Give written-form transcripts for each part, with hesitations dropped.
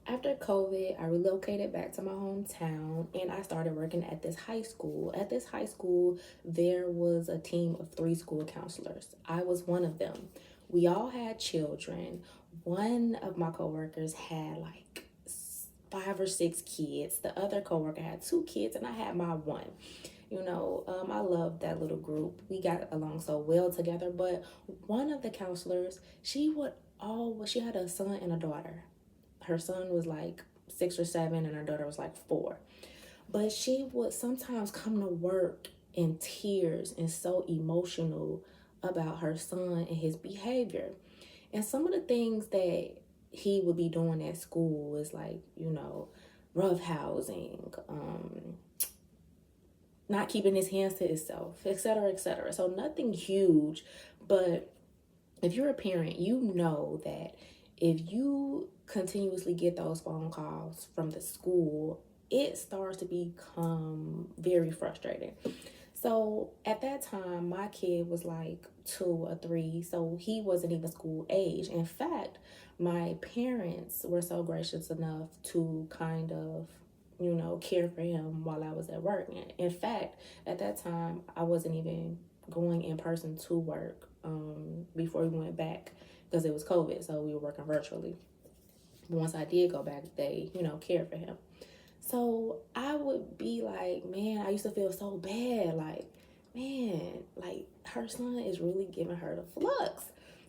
After COVID, I relocated back to my hometown and I started working at this high school. At this high school, there was a team of three school counselors. I was one of them. We all had children. One of my coworkers had like five or six kids. The other coworker had two kids, and I had my one. I loved that little group. We got along so well together. But one of the counselors, she had a son and a daughter. Her son was like 6 or 7, and her daughter was like 4. But she would sometimes come to work in tears and so emotional about her son and his behavior. And some of the things that he would be doing at school is like, rough housing, not keeping his hands to himself, etc., etc. So nothing huge, but if you're a parent, you know that if you continuously get those phone calls from the school, it starts to become very frustrating. So at that time, my kid was like 2 or 3, so he wasn't even school age. In fact, my parents were so gracious enough to kind of, care for him while I was at work. And in fact, at that time, I wasn't even going in person to work before we went back because it was COVID, so we were working virtually. But once I did go back, they, cared for him. So I would be like, man, I used to feel so bad. Like, man, like her son is really giving her the flux.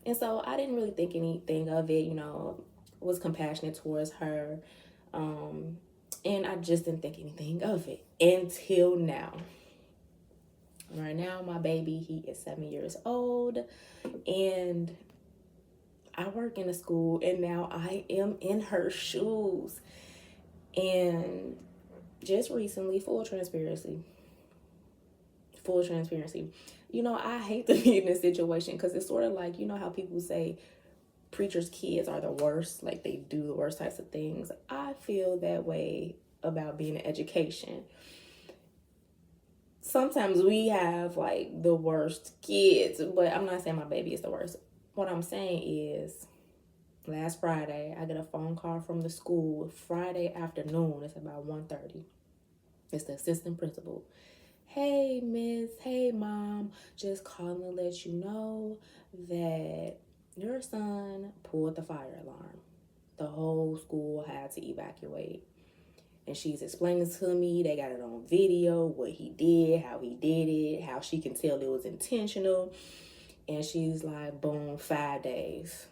And so I didn't really think anything of it, was compassionate towards her. And I just didn't think anything of it until now. Right now, my baby, he is 7 years old, and I work in a school, and now I am in her shoes. And just recently, full transparency, I hate to be in this situation because it's sort of like, how people say preachers' kids are the worst, like they do the worst types of things. I feel that way about being in education. Sometimes we have like the worst kids, but I'm not saying my baby is the worst. What I'm saying is, last Friday, I get a phone call from the school. Friday afternoon, it's about 1:30. It's the assistant principal. Hey, miss. Hey, mom. Just calling to let you know that your son pulled the fire alarm. The whole school had to evacuate. And she's explaining to me, they got it on video, what he did, how he did it, how she can tell it was intentional. And she's like, boom, 5 days.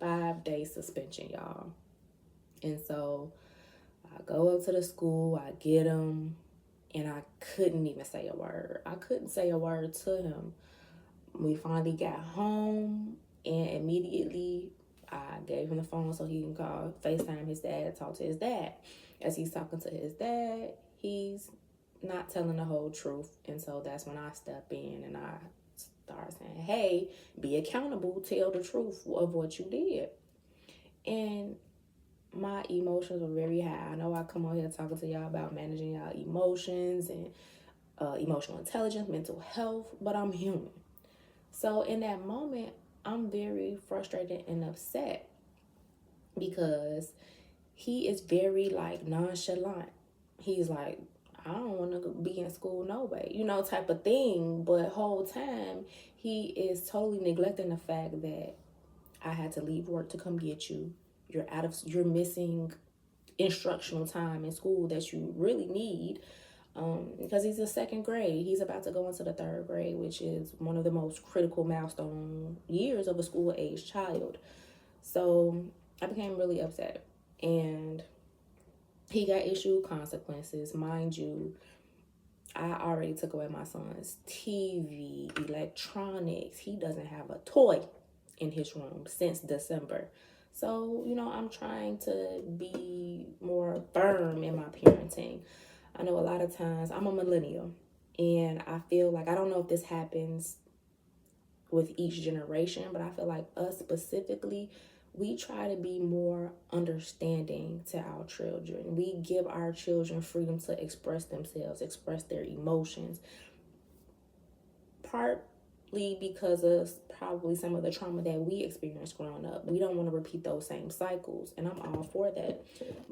5 day suspension, y'all. And so I go up to the school, I get him, and I couldn't even say a word. I couldn't say a word to him. We finally got home, and immediately I gave him the phone so he can call, FaceTime his dad, talk to his dad. As he's talking to his dad, he's not telling the whole truth. And so that's when I step in and I start saying, hey, be accountable, tell the truth of what you did. And my emotions were very high. I know I come on here talking to y'all about managing y'all emotions and emotional intelligence, mental health, but I'm human. So in that moment, I'm very frustrated and upset because he is very like nonchalant. He's like, I don't want to be in school no way, type of thing. But whole time he is totally neglecting the fact that I had to leave work to come get you. You're missing instructional time in school that you really need, because he's in second grade. He's about to go into the third grade, which is one of the most critical milestone years of a school age child. So I became really upset, and he got issued consequences. Mind you, I already took away my son's TV, electronics. He doesn't have a toy in his room since December. So, I'm trying to be more firm in my parenting. I know a lot of times I'm a millennial, and I feel like, I don't know if this happens with each generation, but I feel like us specifically, we try to be more understanding to our children. We give our children freedom to express themselves, express their emotions. Part because of probably some of the trauma that we experienced growing up. We don't want to repeat those same cycles, and I'm all for that.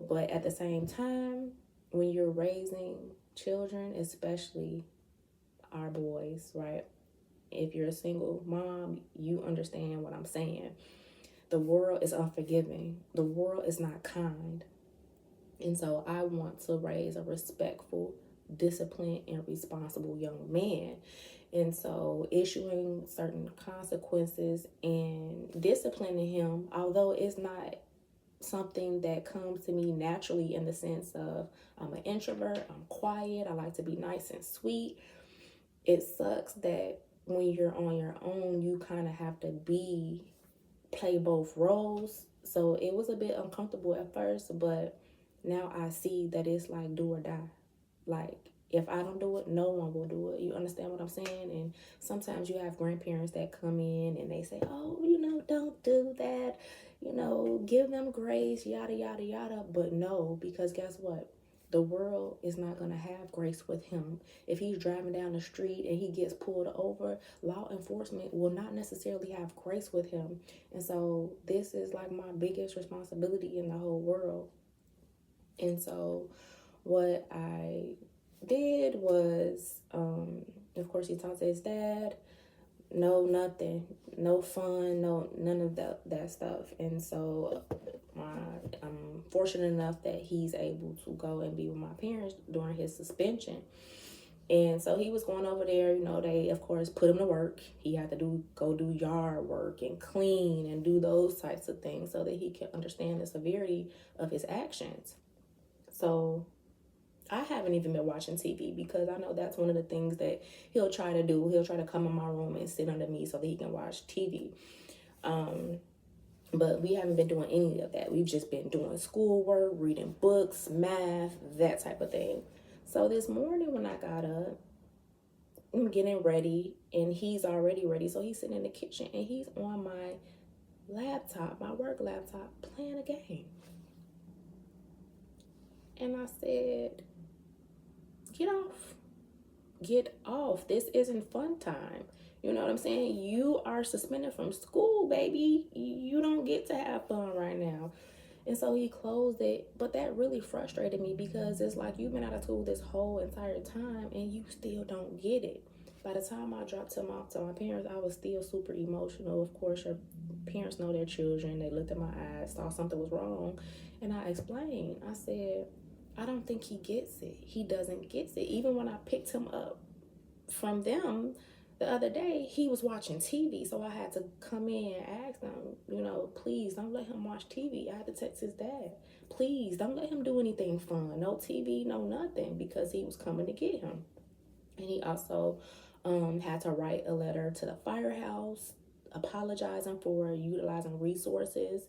But at the same time, when you're raising children, especially our boys, right? If you're a single mom, you understand what I'm saying. The world is unforgiving. The world is not kind. And so I want to raise a respectful, disciplined, and responsible young man. And so issuing certain consequences and disciplining him, although it's not something that comes to me naturally in the sense of I'm an introvert, I'm quiet, I like to be nice and sweet. It sucks that when you're on your own, you kind of have to play both roles. So it was a bit uncomfortable at first, but now I see that it's like do or die. Like, if I don't do it, no one will do it. You understand what I'm saying? And sometimes you have grandparents that come in and they say, oh, don't do that. Give them grace, yada, yada, yada. But no, because guess what? The world is not going to have grace with him. If he's driving down the street and he gets pulled over, law enforcement will not necessarily have grace with him. And so this is like my biggest responsibility in the whole world. And so what I did was, of course, he talked to his dad. No, nothing, no fun, no, none of that stuff. And so I'm fortunate enough that he's able to go and be with my parents during his suspension. And so he was going over there, they of course put him to work. He had to go do yard work and clean and do those types of things so that he can understand the severity of his actions. So I haven't even been watching TV because I know that's one of the things that he'll try to do. He'll try to come in my room and sit under me so that he can watch TV. But we haven't been doing any of that. We've just been doing schoolwork, reading books, math, that type of thing. So this morning when I got up, I'm getting ready and he's already ready. So he's sitting in the kitchen and he's on my laptop, my work laptop, playing a game. And I said, get off. This isn't fun time. You know what I'm saying? You are suspended from school, baby. You don't get to have fun right now. And so he closed it. But that really frustrated me because it's like you've been out of school this whole entire time and you still don't get it. By the time I dropped him off to my parents, I was still super emotional. Of course, your parents know their children. They looked at my eyes, saw something was wrong. And I explained. I said, I don't think he gets it. He doesn't get it. Even when I picked him up from them the other day, he was watching TV. So I had to come in and ask him, please don't let him watch TV. I had to text his dad. Please don't let him do anything fun. No TV, no nothing, because he was coming to get him. And he also had to write a letter to the firehouse apologizing for utilizing resources.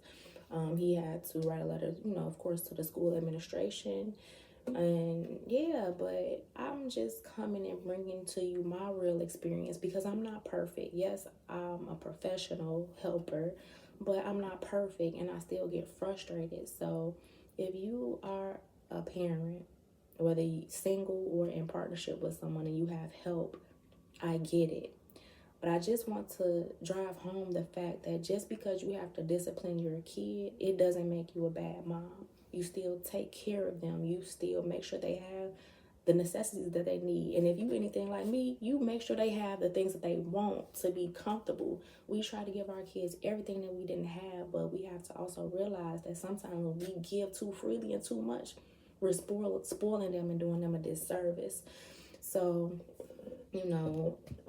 He had to write a letter, of course, to the school administration. And yeah, but I'm just coming and bringing to you my real experience because I'm not perfect. Yes, I'm a professional helper, but I'm not perfect and I still get frustrated. So if you are a parent, whether you're single or in partnership with someone and you have help, I get it. But I just want to drive home the fact that just because you have to discipline your kid, it doesn't make you a bad mom. You still take care of them. You still make sure they have the necessities that they need. And if you anything like me, you make sure they have the things that they want to be comfortable. We try to give our kids everything that we didn't have, but we have to also realize that sometimes when we give too freely and too much, we're spoiling them and doing them a disservice. So,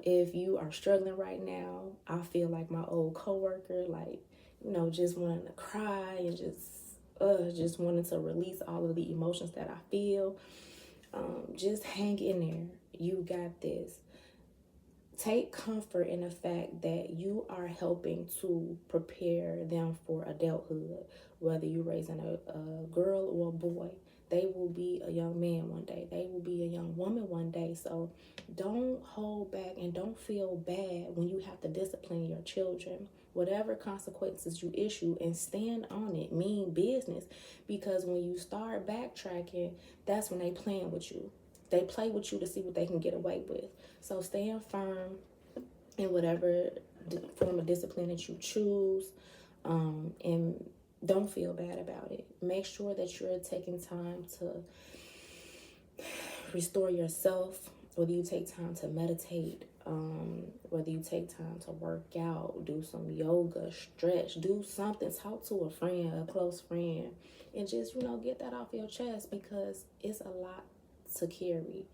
if you are struggling right now, I feel like my old coworker, just wanting to cry and just wanting to release all of the emotions that I feel. Just hang in there. You got this. Take comfort in the fact that you are helping to prepare them for adulthood, whether you're raising a girl or a boy. They will be a young man one day. They will be a young woman one day. So don't hold back and don't feel bad when you have to discipline your children. Whatever consequences you issue, and stand on it. Mean business. Because when you start backtracking, that's when they playing with you. They play with you to see what they can get away with. So stand firm. in whatever form of discipline that you choose. And don't feel bad about it. Make sure that you're taking time to restore yourself, whether you take time to meditate, whether you take time to work out, do some yoga, stretch, do something, talk to a friend, a close friend, and just, get that off your chest, because it's a lot to carry.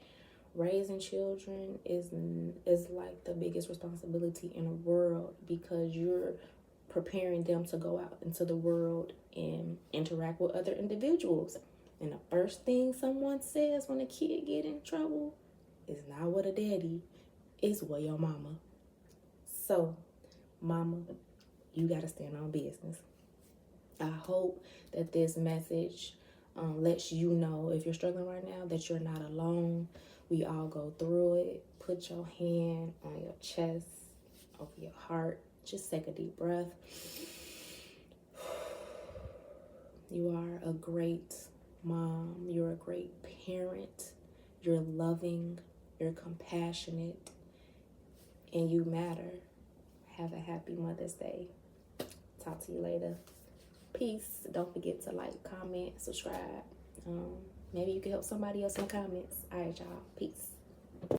Raising children is like the biggest responsibility in the world, because you're preparing them to go out into the world and interact with other individuals. And the first thing someone says when a kid get in trouble is not with a daddy, it's with your mama. So, mama, you gotta stand on business. I hope that this message lets you know, if you're struggling right now, that you're not alone. We all go through it. Put your hand on your chest, over your heart. Just take a deep breath. You are a great mom. You're a great parent. You're loving. You're compassionate. And you matter. Have a happy Mother's Day. Talk to you later. Peace. Don't forget to like, comment, subscribe. Maybe you can help somebody else in the comments. All right, y'all. Peace.